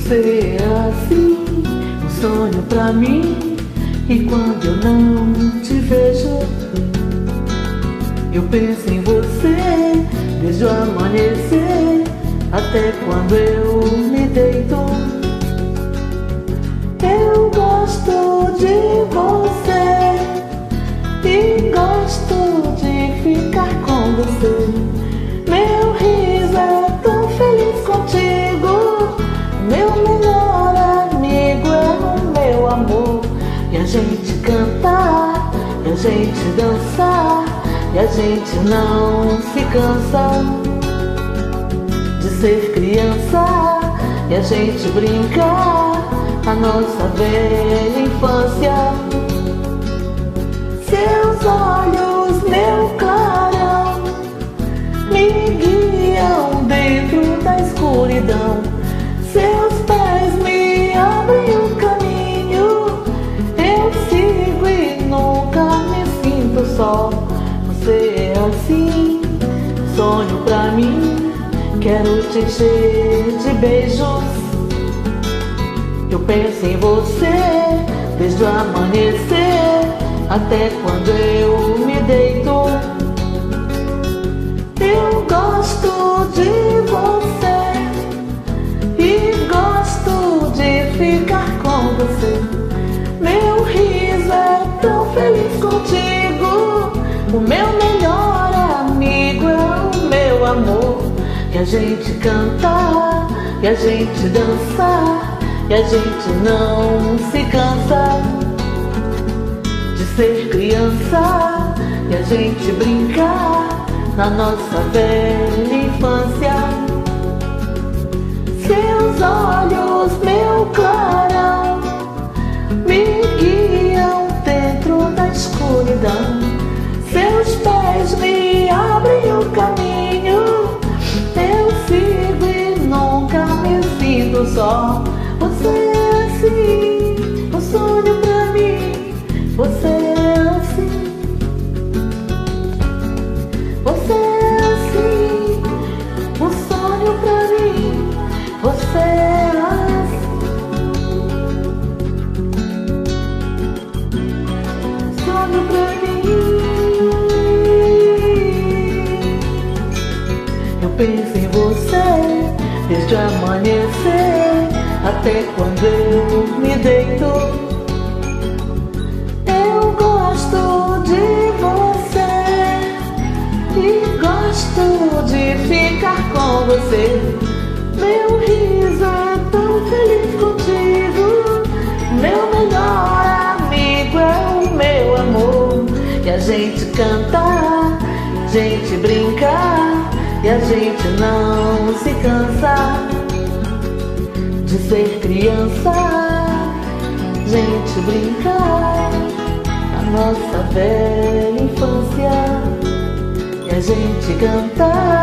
Você é assim, um sonho pra mim. E quando eu não te vejo, eu penso em você desde o amanhecer até quando eu me deito. Eu gosto de você e gosto de ficar com você. Meu riso é tão feliz contigo. Meu melhor amigo é o meu amor. E a gente cantar, e a gente dançar, e a gente não se cansa de ser criança, e a gente brincar a nossa velha infância. Seus olhos, meu clarão, me guiam dentro da escuridão. Seus pés me abrem o caminho. Eu sigo e nunca me sinto só. Você é assim, sonho pra mim. Quero te encher de beijos. Eu penso em você desde o amanhecer até quando eu me deito. Eu gosto de você e gosto de ficar com você. Meu riso é tão feliz contigo. O meu melhor amigo é o meu amor. E a gente cantar, e a gente dançar, e a gente não se cansa de ser criança, e a gente brincar na nossa velha infância. Seus olhos, meu clarão, me guiam dentro da escuridão. Seus pés me abrem o caminho. Eu sigo e nunca me sinto só. Você é assim, um sonho pra mim. Você é assim. Você é assim, um sonho pra mim. Você é assim, sonho pra mim. Eu penso em você desde o amanhecer até quando eu me deito. Eu gosto de você e gosto de ficar com você. Meu riso é tão feliz contigo. Meu melhor amigo é o meu amor. E a gente cantar, a gente brincar, e a gente não se cansa de ser criança, gente brincar na nossa velha infância, e a gente cantar.